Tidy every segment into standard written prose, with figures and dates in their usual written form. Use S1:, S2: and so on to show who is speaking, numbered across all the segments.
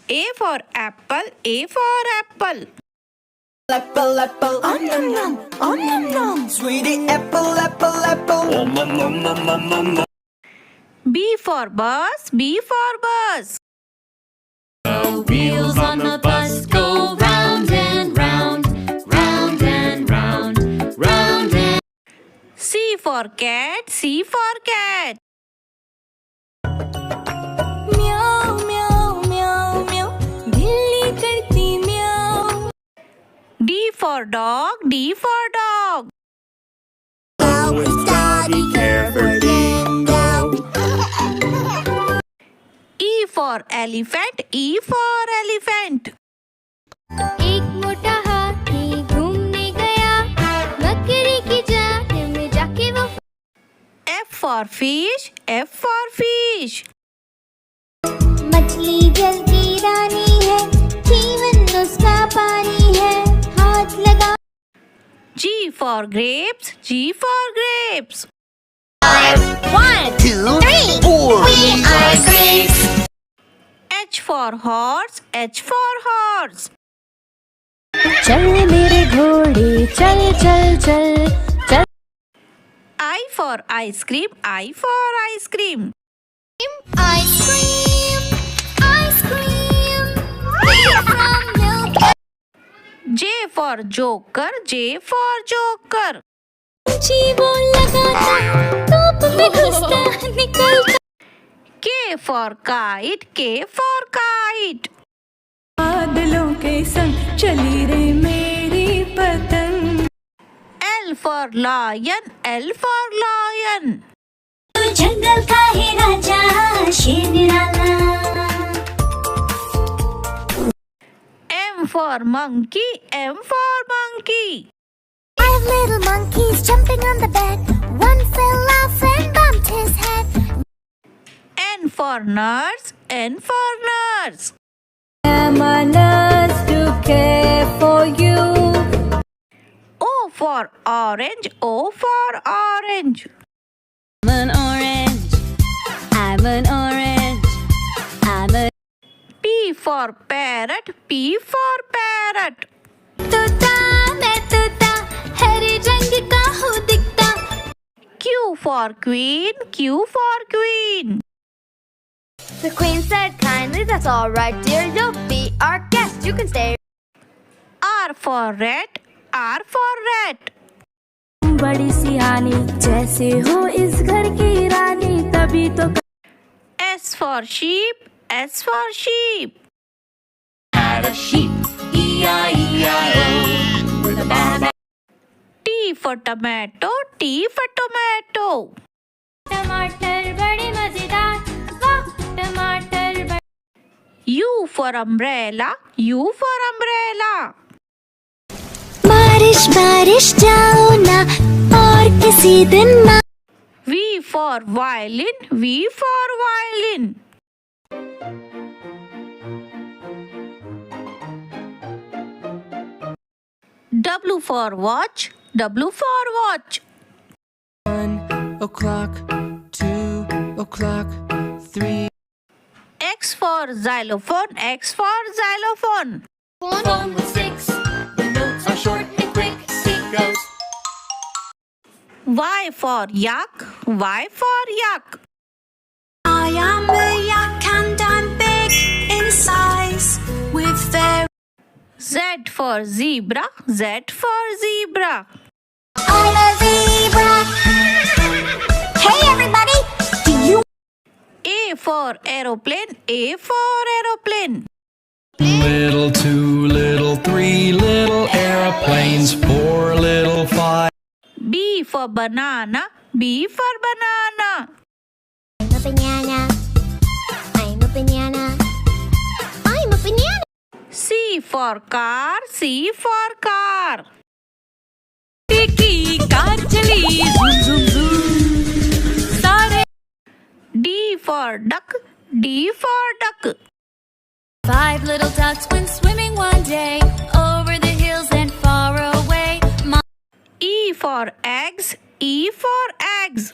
S1: A for apple, A for apple.
S2: Apple, apple, oh nom nom, oh nom nom. Sweetie, apple, apple, apple. Oh nom nom nom nom nom nom.
S1: B for bus, B for bus.
S3: The wheels on the bus go round and round, round and round, round and.
S1: C for cat, C for cat.
S2: Meow, meow, meow, meow. Billy karti meow.
S1: D for dog, D for dog.
S2: How is Daddy carefully go?
S1: E for elephant, E for elephant.
S3: एक मोटा हाथी घूमने गया, बकरी की जात में जाके वो.
S1: F for fish, F for fish.
S3: मछली जल की रानी है, जीवन उसका पानी है, हाथ लगा.
S1: G for grapes, G for grapes.
S3: 1, 2, 3, 4. We are grapes.
S1: H for horse, H for horse.
S3: चल मेरे घोड़े चल चल चल चल.
S1: I for ice cream, I for ice cream.
S3: Ice cream, ice cream, made from milk.
S1: J for joker, J for joker.
S3: जी वो लगाता, धूप में घुसता निकलता.
S1: K for kite, K for kite.
S2: बादलों के संग चली रे मेरी पतंग.
S1: L for lion, L for lion.
S3: जंगल का है राजा शेर निराला.
S1: M for monkey, M for monkey.
S3: 5 little monkeys jumping on the bed. One fell off and bumped his head.
S1: N for nurse, N for nurse.
S2: Am a nurse to care for you.
S1: O for orange, O for orange.
S2: I'm an orange. I'm an orange. I'm a
S1: P for parrot, P for parrot.
S3: तोता मैं तोता हरे रंग का हूँ दिखता.
S1: Q for queen, Q for queen.
S3: The queen said kindly, that's all right, dear. You'll be our guest. You can stay.
S1: R for rat, R for rat.
S2: बड़ी सियानी जैसे हो इस घर की रानी तभी तो.
S1: S for sheep, S for sheep.
S2: Had a sheep, E-I-E-I-O, with a ba-ba.
S1: T for tomato, T for tomato.
S3: टमाटर बड़े मजेदार, वाह टमाटर बड़े.
S1: U for umbrella, U for umbrella.
S3: बारिश बारिश जाओ ना और किसी दिन ना.
S1: V for violin, V for violin. W for watch, W for watch.
S4: 1 o'clock, 2 o'clock, 3.
S1: X for xylophone, X for xylophone.
S3: Phone with 6. The notes are short and quick. It goes.
S1: Y for yak, Y for yak.
S2: I am a yak and I'm big in size with very.
S1: Z for zebra, Z for zebra.
S3: I'm a zebra. Hey everybody, do you?
S1: A for aeroplane, A for aeroplane.
S4: Little 2, little 3, little airplanes, 4, little 5.
S1: B for banana, B for banana.
S3: I'm a banana. I'm a banana. I'm a banana.
S1: C for car, C for car.
S2: की car चली zoom zoom zoom. सारे.
S1: D for duck, D for duck.
S2: 5 little ducks went swimming one day over the hills and far away.
S1: E for eggs, E for eggs.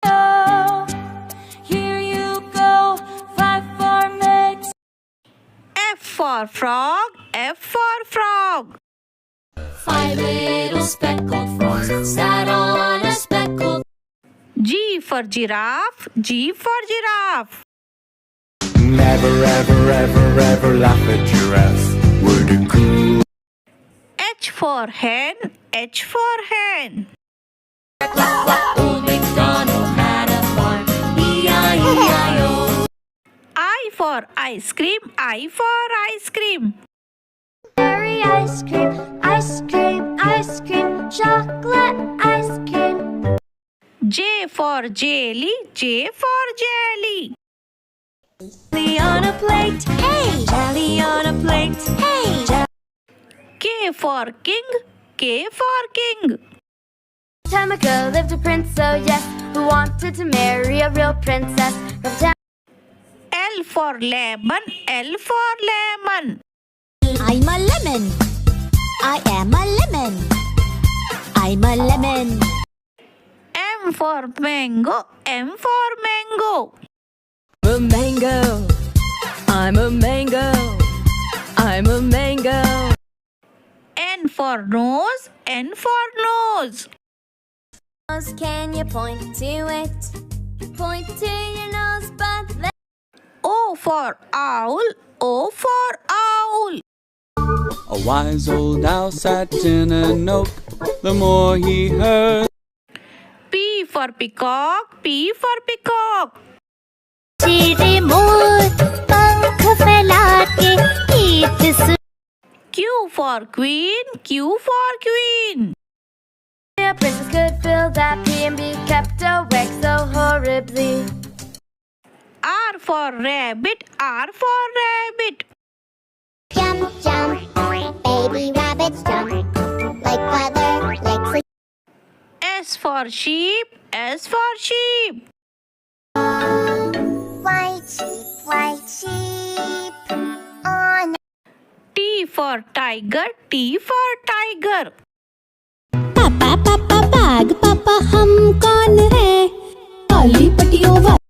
S2: Oh,
S1: F for frog, F for frog.
S3: 5 little speckled frogs sat on a speckled.
S1: G for giraffe, G for giraffe.
S5: Never, ever, ever, ever laugh at giraffes. We're the cool.
S1: H for hen, H for hen.
S3: Old MacDonald had a farm. E-I-E-I-O.
S1: I for ice cream, I for ice cream.
S6: Berry ice cream, ice cream, ice cream, chocolate ice cream.
S1: J for jelly, J for jelly.
S6: Jelly on a plate, hey! Jelly on a plate, hey!
S1: K for king, K for king.
S6: Time ago lived a prince, oh yes, who wanted to marry a real princess from town.
S1: L for lemon, L for lemon.
S6: I'm a lemon. I am a lemon. I'm a lemon.
S1: M for mango, M for mango.
S7: A mango. I'm a mango. I'm a mango.
S1: N for nose, N for nose.
S6: Nose, can you point to it? Point to your nose, but then
S1: O for owl, O for owl.
S5: A wise old owl sat in an oak. The more he heard,
S1: P for peacock, P for peacock.
S6: चिड़े मोर पंख फैला के गीत सुन.
S1: Q for queen, Q for queen.
S6: A princess could feel that pee and be kept awake so horribly.
S1: R for rabbit, R for rabbit.
S8: Jump, jump, baby rabbits jump, like weather, like sleep.
S1: S for sheep, S for sheep.
S8: White sheep, on.
S1: T for tiger, T for tiger.
S8: पापा पापा बाग पापा हम कौन है? काली पट्टियों वाले.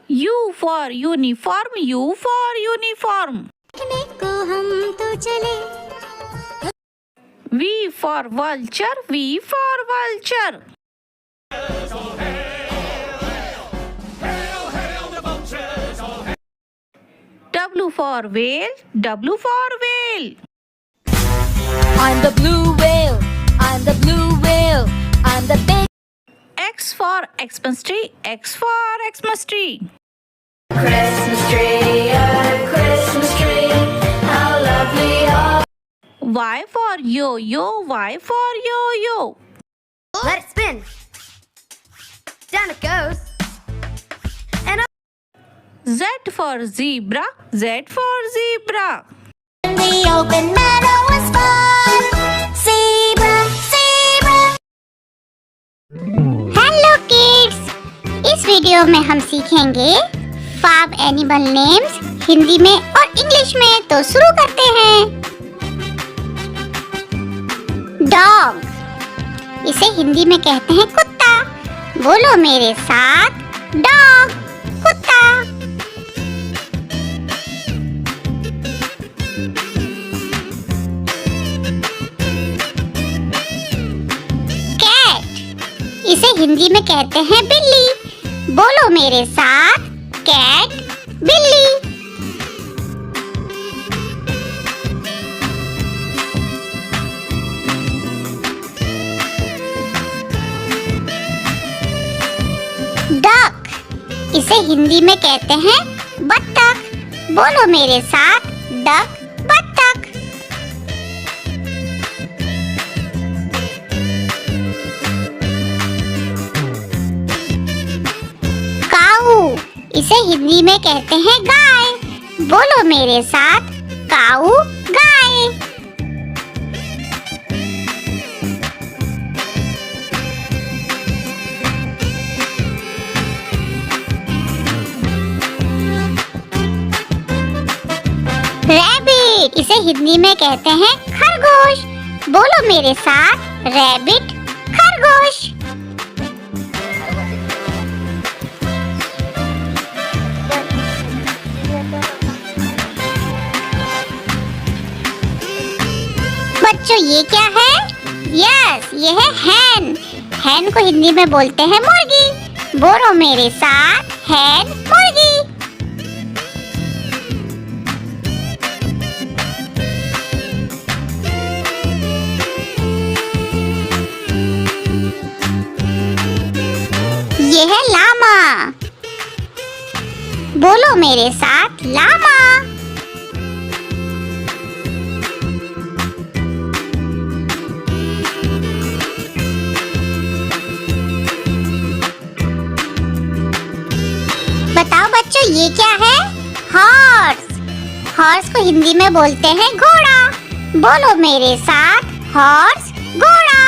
S1: U for uniform, U for uniform.
S8: देखने को हम तो चले.
S1: V for vulture, V for vulture. W for whale, W for whale.
S6: I'm the blue whale. I'm the blue whale. I'm the big
S1: X for Xmas tree, X for Xmas tree.
S6: Christmas tree, a Christmas tree. How lovely are.
S1: Y for yo-yo, Y for yo-yo.
S6: Let it spin. Down it goes. And up.
S1: Z for zebra, Z for zebra.
S8: The open meadow was fun. Zebra, zebra. Hello kids, इस video में हम सीखेंगे 5 animal names Hindi में और English में. तो शुरू करते हैं. डॉग, इसे हिंदी में कहते हैं कुत्ता. बोलो मेरे साथ, डॉग, कुत्ता. इसे हिंदी में कहते हैं बिल्ली. बोलो मेरे साथ, कैट, बिल्ली. डक, इसे हिंदी में कहते हैं बत्तख. बोलो मेरे साथ, डक, बत्तख. इसे हिंदी में कहते हैं गाय. बोलो मेरे साथ, काऊ, गाय. रैबिट, इसे हिंदी में कहते हैं खरगोश. बोलो मेरे साथ, रैबिट, खरगोश. बच्चों ये क्या है? यस, ये है हैन। हैन को हिंदी में बोलते हैं मुर्गी। बोलो मेरे साथ, हैन मुर्गी। ये है लामा। बोलो मेरे साथ, लामा। बताओ बच्चों ये क्या है? हॉर्स। हॉर्स को हिंदी में बोलते हैं घोड़ा। बोलो मेरे साथ, हॉर्स, घोड़ा।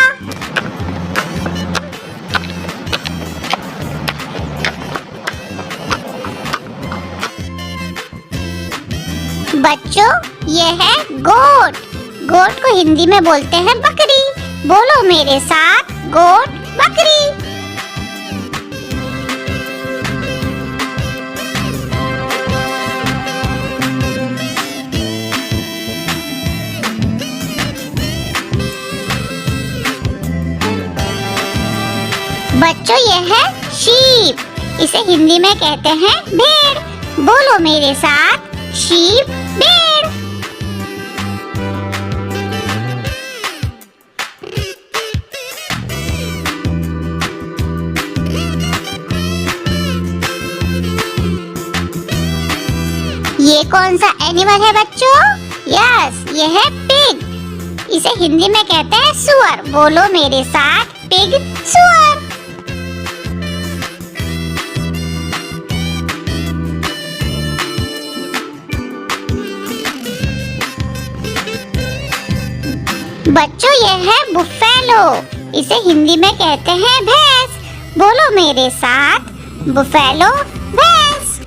S8: बच्चों ये है गोट। गोट को हिंदी में बोलते हैं बकरी। बोलो मेरे साथ, गोट, बकरी। बच्चों ये है शीप। इसे हिंदी में कहते हैं भेड़। बोलो मेरे साथ, शीप, भेड़। ये कौन सा एनिमल है बच्चों? यस, ये है पिग। इसे हिंदी में कहते हैं सुअर। बोलो मेरे साथ, पिग, सुअर। बच्चों ये है बुफेलो। इसे हिंदी में कहते हैं भैंस। बोलो मेरे साथ, बुफेलो, भैंस।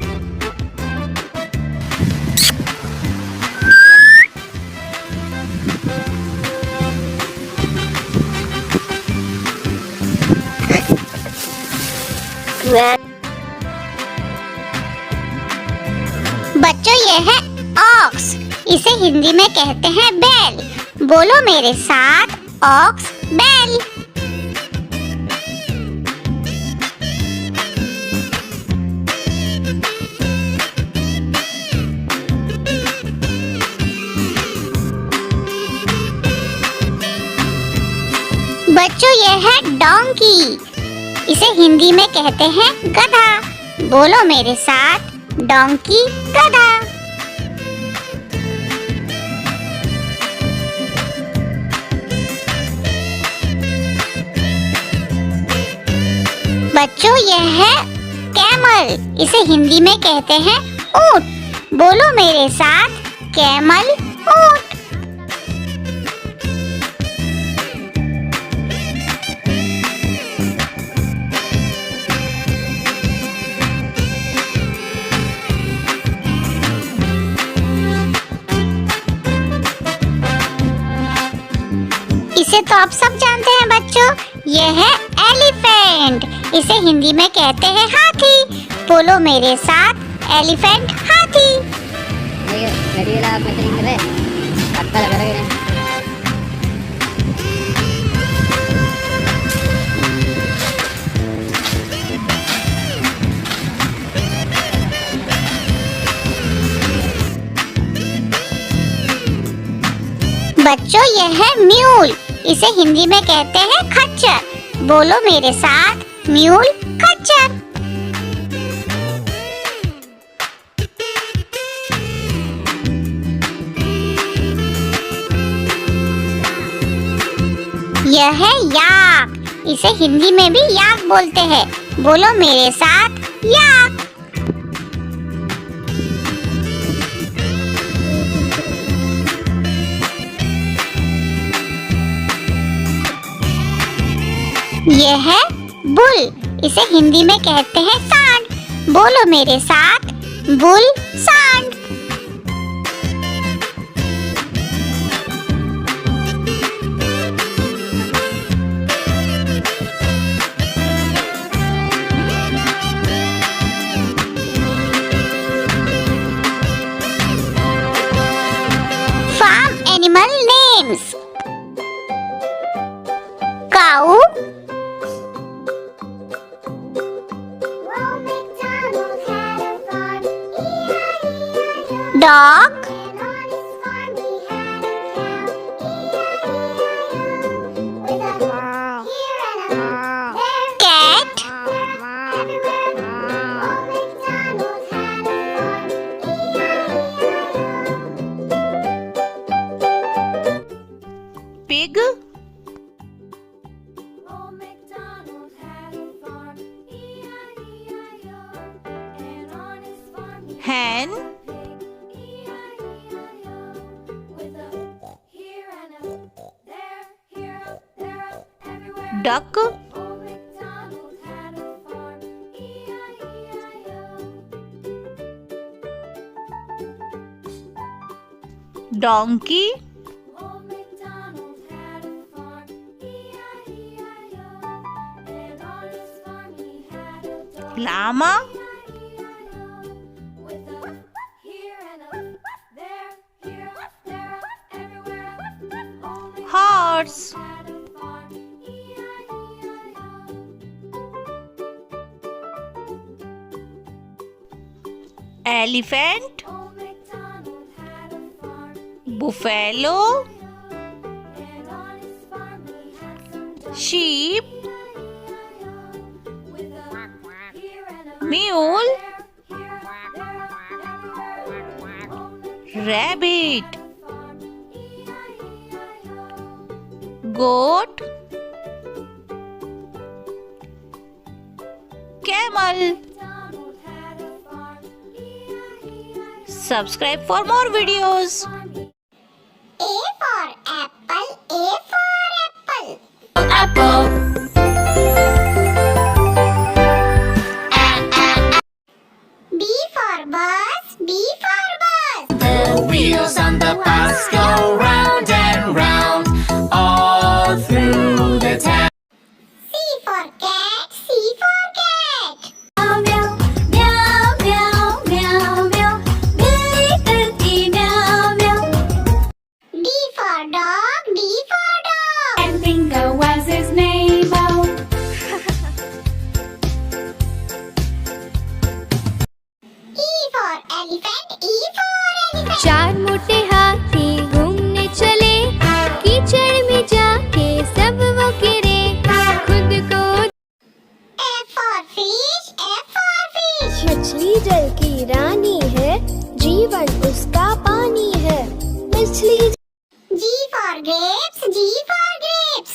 S8: बच्चों ये है ऑक्स। इसे हिंदी में कहते हैं बैल। बोलो मेरे साथ, ऑक्स, बैल। बच्चों ये है डोंकी। इसे हिंदी में कहते हैं गधा। बोलो मेरे साथ, डोंकी, गधा। बच्चों ये है कैमल। इसे हिंदी में कहते हैं ऊंट। बोलो मेरे साथ, कैमल, ऊंट। इसे तो आप सब जानते हैं बच्चों, ये है एलिफेंट। इसे हिंदी में कहते हैं हाथी। बोलो मेरे साथ, एलिफेंट, हाथी। बच्चों ये है म्यूल। इसे हिंदी में कहते हैं खच्चर। बोलो मेरे साथ, म्यूल, खच्चर। यह है याक। इसे हिंदी में भी याक बोलते हैं। बोलो मेरे साथ, याक। यह है बुल। इसे हिंदी में कहते हैं सांड। बोलो मेरे साथ, बुल, सांड। Farm animal names. Dog. Cat.
S1: Pig. Hen. Duck. Donkey. Llama. Horse. Elephant. Buffalo. Sheep. Mule. Rabbit. Goat. Camel. Subscribe for more videos.
S8: A for apple, A for apple.
S3: Apple.
S8: B for bus, B for bus.
S3: The wheels on the bus go round and round all through the town.
S8: C for cat, C for cat.
S6: Meow meow meow meow meow बिल्ली करती meow meow.
S8: D for dog, D for dog.
S6: And Bingo was his name. Oh.
S8: E for elephant, E for elephant.
S6: चार मोटे हाथी घूमने चले कीचड़ में जाके सब वो गिरे खुद को
S8: F for fish, F for fish.
S6: मछली जल की रानी है जीवन उसका पानी है मछली
S8: G for grapes, G for grapes.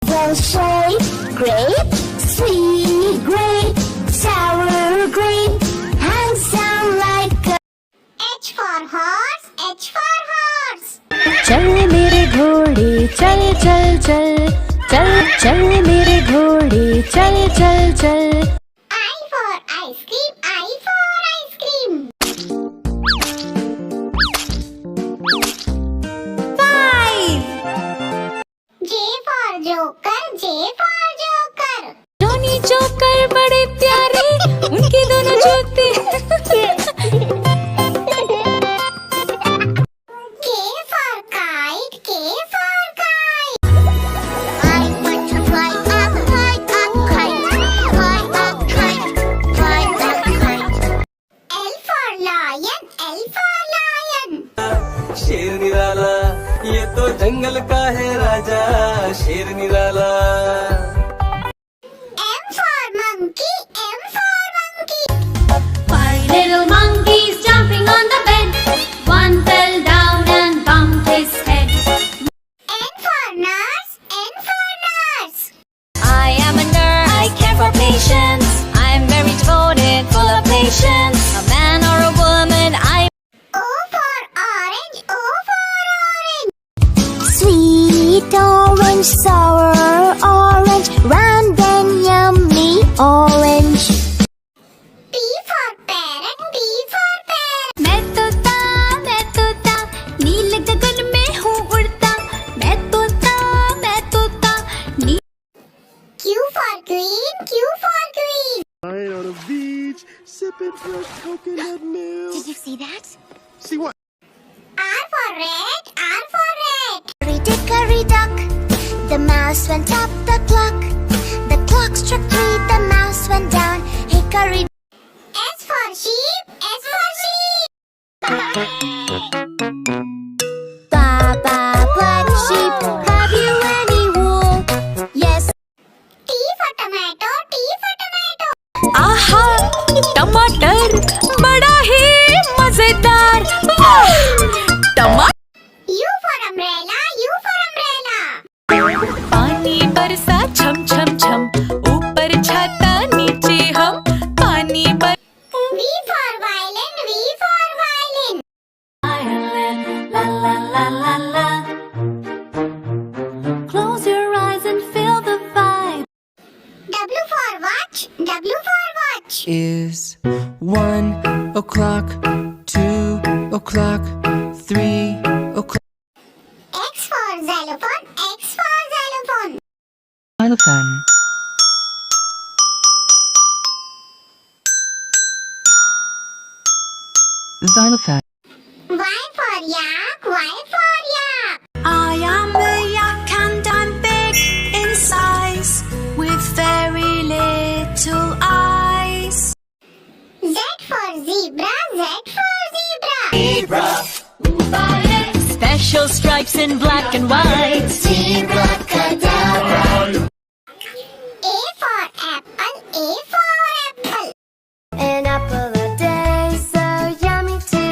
S8: Well, sweet grape, sweet grape, sour grape, handsome like a. H for horse, H for horse.
S7: चल मेरे घोड़े चल चल चल चल चल मेरे घोड़े चल चल चल
S8: I for ice cream, I for ice cream.
S1: 5.
S8: J for joker, J for joker.
S7: Johnny joker बड़े प्यारे उनके दोनों जूते
S8: K for kite, K for kite. I want to fly up, kite, fly up, kite, fly up, kite. L for lion, L for lion.
S5: शेर निराला ये तो जंगल का है राजा शेर निराला
S8: M for monkey, M for monkey.
S6: Five little monkeys jumping on the bed. One fell down and bumped his head.
S8: N for nurse, N for nurse.
S7: I am a nurse, I care for patients, I'm very devoted, full of patience. A man or a woman, I
S8: O for orange, O for orange. Sweet orange, sour orange, round and yummy orange. P for parrot, P for parrot.
S6: मैं तोता नीले गगन में हूँ उड़ता मैं तोता नी
S8: Q for queen, Q for queen.
S9: Lying on a beach, sipping fresh coconut milk.
S8: Did you see that?
S9: See what?
S8: R for rat, R for rat. Hickory duck, the mouse went up the clock. The clock struck 3, the mouse went down. Hickory. S for sheep, S for sheep.
S6: Baba, black sheep, have you any wool? Yes.
S8: T for tomato, T for tomato.
S3: आहा टमाटर बड़ा ही मजेदार वाह टमाटर
S8: U for umbrella, U for umbrella.
S3: पानी बरसा छम छम छम ऊपर छाता नीचे हम पानी बर
S8: V for violin, V for violin.
S3: la la la la la
S6: Close your eyes and feel the vibe.
S8: W for watch, W for watch.
S4: Is 1 o'clock, 2 o'clock, 3 o'clock.
S8: X for xylophone, X for xylophone.
S4: Xylophone. Xylophone.
S8: Y for yak, Y for yak.
S1: I am a yak and I'm big in size with very little eyes.
S8: Z for zebra, Z for zebra.
S3: special stripes in black and white
S8: Zebra cadabra. A for apple, A for apple.
S6: An apple a day, so yummy to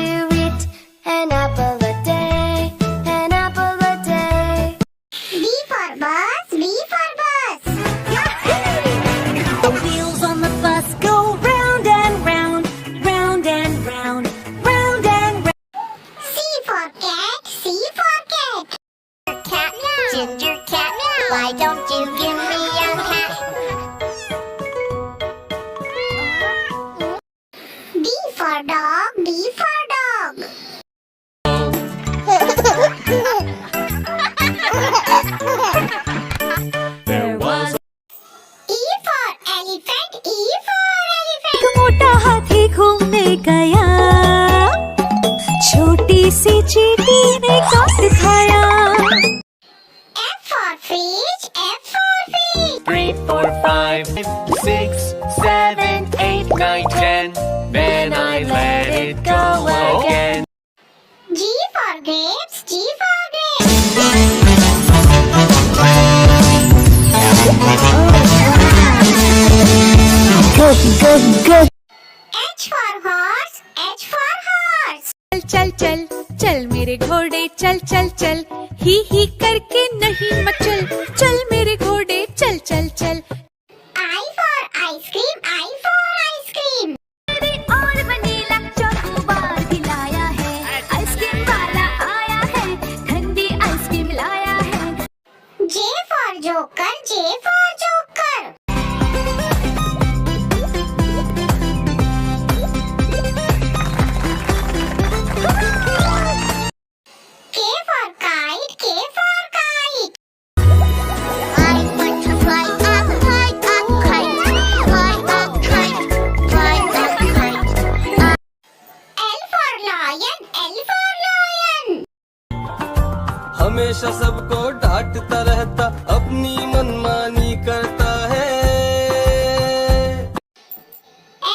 S6: eat. An apple a day, an apple a day.
S8: B for bus, B for bus.
S7: The wheels on the bus go round and round, round and round, round and round.
S8: C for cat, C for cat. Cat meow, ginger cat meow. Why don't you give me a cat? D for dog, D for dog.
S3: there was
S8: E for elephant, E for elephant.
S7: एक मोटा हाथी घूमने गया छोटी सी चींटी ने काम दिखाया
S8: F for fish, F for fish.
S5: 3, 4, 5, 6, 7, 8, 9, 10. Then I let it go again.
S8: G for grapes, G for grapes. H for horse, H for horse.
S3: चल चल चल मेरे घोड़े चल चल चल ही करके नहीं मचल चल मेरे घोड़े चल चल चल
S8: I for ice cream, I for ice cream.
S6: और वनीला चॉकोबार भी लाया है आइसक्रीम वाला आया है ठंडी आइसक्रीम लाया है
S8: J for joker, J for joker. K for kite, K for kite. I want to fly a kite, a kite, fly a kite, fly a kite. L for lion, L for lion.
S9: हमेशा सबको डांटता रहता, अपनी मनमानी करता है.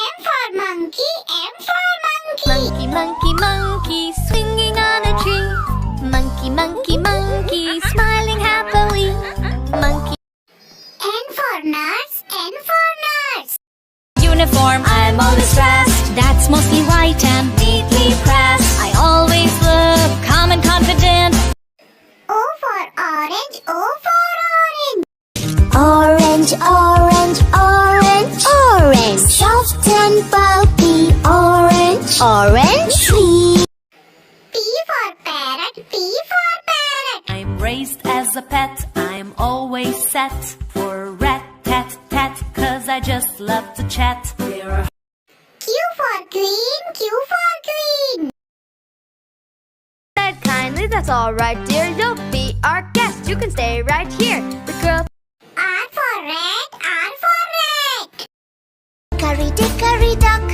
S8: M for monkey, M for monkey.
S6: Monkey, monkey, monkey, swinging on a tree. Monkey, monkey, monkey, smiling happily. Monkey.
S8: N for nurse, N for nurse.
S7: Uniform, I'm always dressed. That's mostly white and neatly pressed. I always look calm and confident.
S8: O for orange, O for orange.
S6: Orange, orange, orange, orange. Soft and pulpy, orange, orange. Sweet.
S8: P for parrot, P for parrot.
S3: I'm raised as a pet I'm always set for rat tat tat cause I just love to chat there are
S8: Q for queen, Q for queen.
S6: Said kindly, that's all right, dear. You'll be our guest. You can stay right here. The girl.
S8: R for rat, R for rat.
S6: Hickory dock,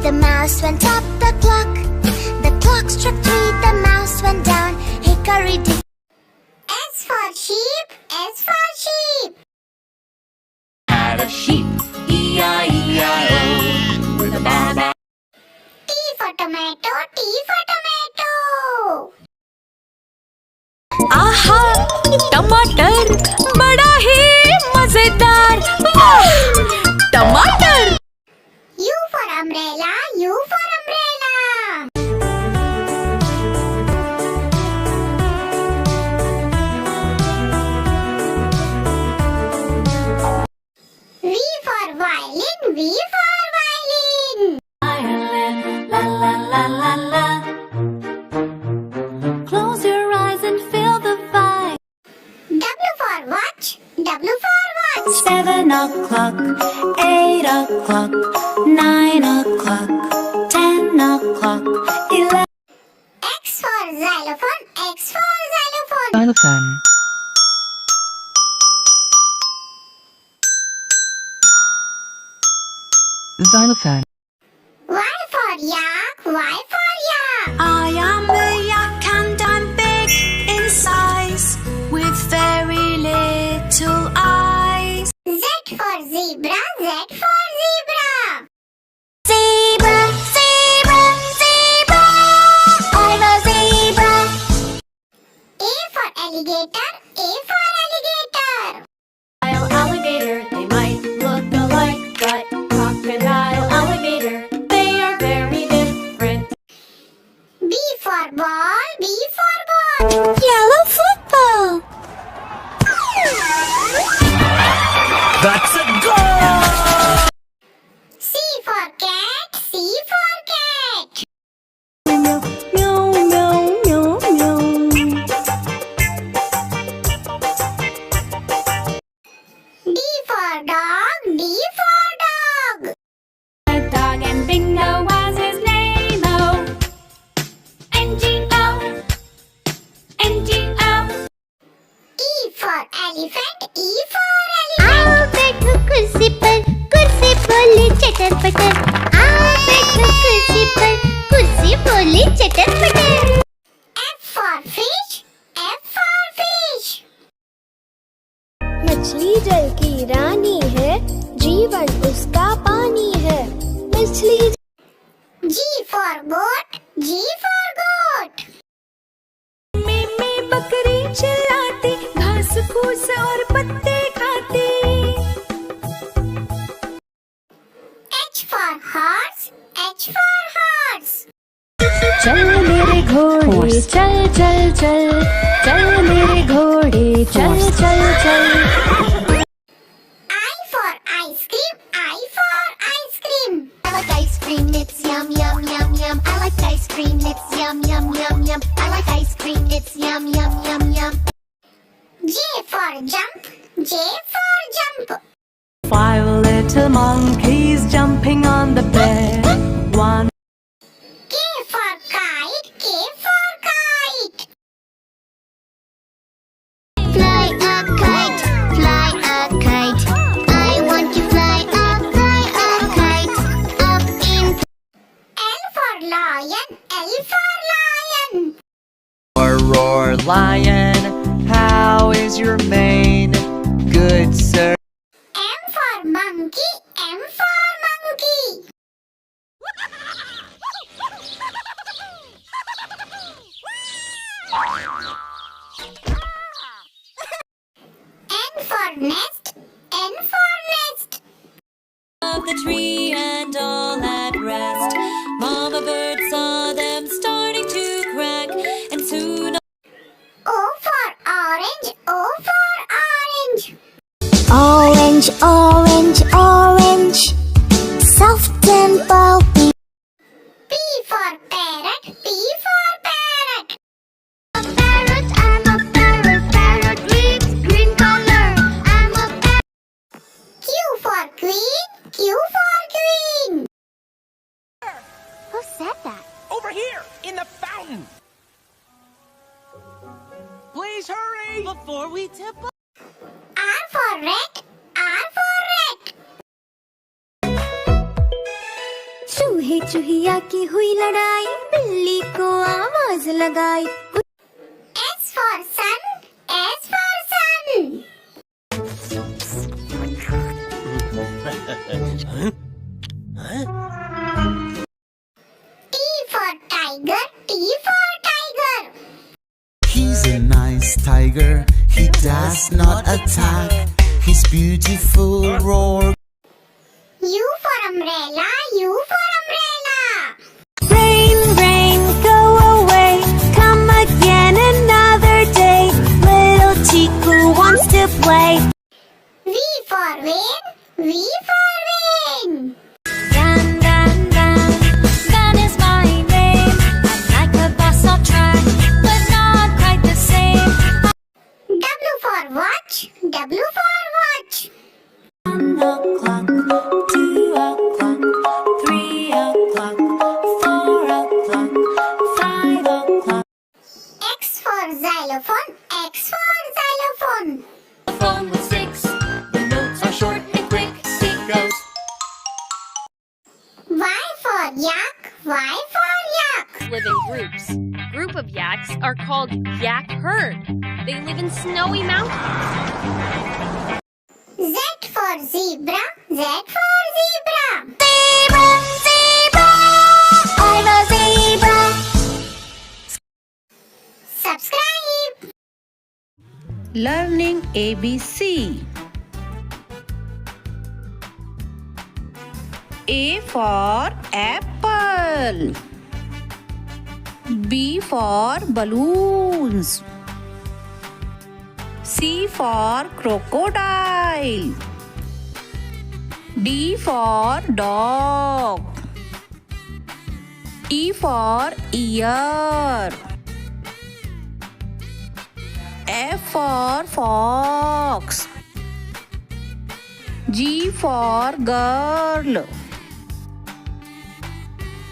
S6: the mouse went up the clock. The clock struck 3, the mouse went down. Hickory dick.
S8: S for sheep, S for sheep.
S5: Had a sheep, E-I-E-I-O, with a ba-ba.
S8: T for tomato, T for tomato.
S1: टमाटर बड़ा ही मजेदार, वाह! टमाटर।
S8: U for umbrella, U for umbrella. V for violin, V for violin.
S7: Ireland, la la la la la. Close your eyes and feel the vibe.
S8: W for watch, W for watch.
S7: 7 o'clock, 8 o'clock, 9 o'clock, 10 o'clock, 11.
S8: X for xylophone, X for xylophone.
S4: Xylophone. Xylophone.
S8: Y for yak, Y for yak.
S1: I am a yak and I'm big in size, with very little eyes.
S8: Z for zebra, Z for zebra.
S6: Zebra, zebra, zebra. I'm a zebra.
S8: A for alligator, A for alligator.
S7: Alligator, they might look alike, but crocodile, alligator, they are very different.
S8: B for ball, B for ball.
S6: Yellow football.
S5: That's a goal!
S8: C for cat, C for cat.
S7: Meow, meow, meow, meow.
S8: D for dog, D for dog.
S7: A dog and Bingo was his name, oh. N-G-O, N-G-O.
S8: E for elephant, E for elephant.
S6: आओ बैठो कुर्सी पर बोले चटर पटर। आओ बैठो कुर्सी बोले चटर पटर।
S8: F for fish, F for fish.
S10: मछली जल की रानी है, जीवन उसका पानी है। मछली
S8: G for goat, G for goat.
S1: में बकरी चिल्लाती, घास फूस और पत्ते खाती।
S8: H for horse, H for horse.
S7: चल मेरे घोड़े चल चल चल, चल मेरे घोड़े चल चल चल.
S8: I for ice cream, I for ice cream.
S6: I like ice cream, it's yum yum yum yum. I like ice cream, it's yum yum yum yum. I like ice cream, it's yum yum yum yum.
S8: J for jump, J for jump.
S11: 5 little monkeys jumping on the bed. 1
S8: K for kite, K for kite.
S6: Fly a kite, fly a kite. I want to fly a kite up in.
S8: L for lion, L for lion.
S4: Roar, roar, lion, how is your mane? Good, sir.
S8: M for monkey, M for monkey. N for nest, N for nest.
S3: Of the tree and all at rest. Mama bird saw them starting to crack, and soon
S8: O for orange, O for orange.
S6: Orange, orange, orange. Soft and pulpy.
S8: P for parrot, P for parrot.
S6: Parrot, I'm a parrot, parrot with green color. I'm a parrot.
S8: Q for queen, Q for queen.
S6: Who said that?
S5: Over here, in the fountain! Please hurry! Before we tip up!
S8: R for rat, R for rat.
S10: चूहे चूहिया की हुई लड़ाई, बिल्ली को आवाज लगाई।
S8: S for sun, S for sun. T for tiger, T for tiger.
S12: He's a nice tiger. He does not attack his beautiful roar.
S8: U for umbrella, U for umbrella.
S10: Rain, rain, go away. Come again another day. Little Chiku wants to play.
S8: V for win, V for win.
S7: Van, van, van, Van is my name. I'm like a bus on track, but not quite the same.
S8: W for watch, W for watch.
S11: 1 o'clock, 2 o'clock, 3 o'clock, 4 o'clock, 5 o'clock.
S8: X for xylophone, X for xylophone.
S5: A phone with sticks. The notes are short and quick. It goes.
S8: Y for yak, Y for yak.
S13: Live in groups. Group of yaks are called yak herd. They live in snowy mountains.
S8: Z for zebra, Z for zebra.
S6: Zebra, zebra, I'm a zebra.
S8: Subscribe.
S14: Learning ABC. A for apple. B for balloons. C for crocodile. D for dog. E for ear. F for fox. G for girl.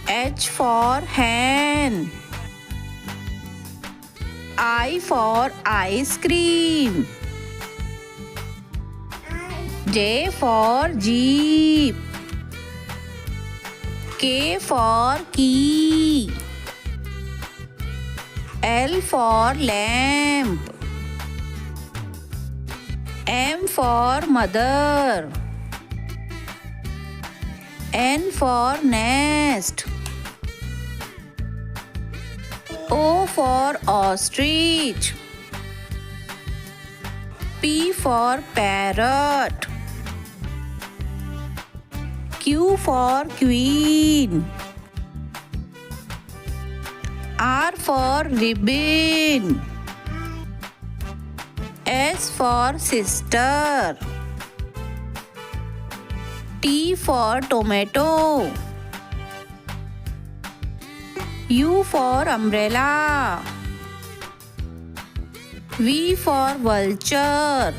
S14: H for hen. I for ice cream. J for jeep. K for key. L for lamp. M for mother. N for nest. O for ostrich. P for parrot. Q for queen. R for ribbon. S for sister. T for tomato. U for umbrella. V for vulture.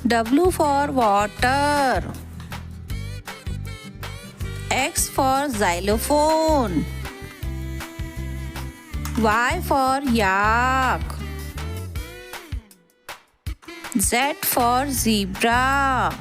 S14: W for water. X for xylophone. Y for yak. Z for zebra.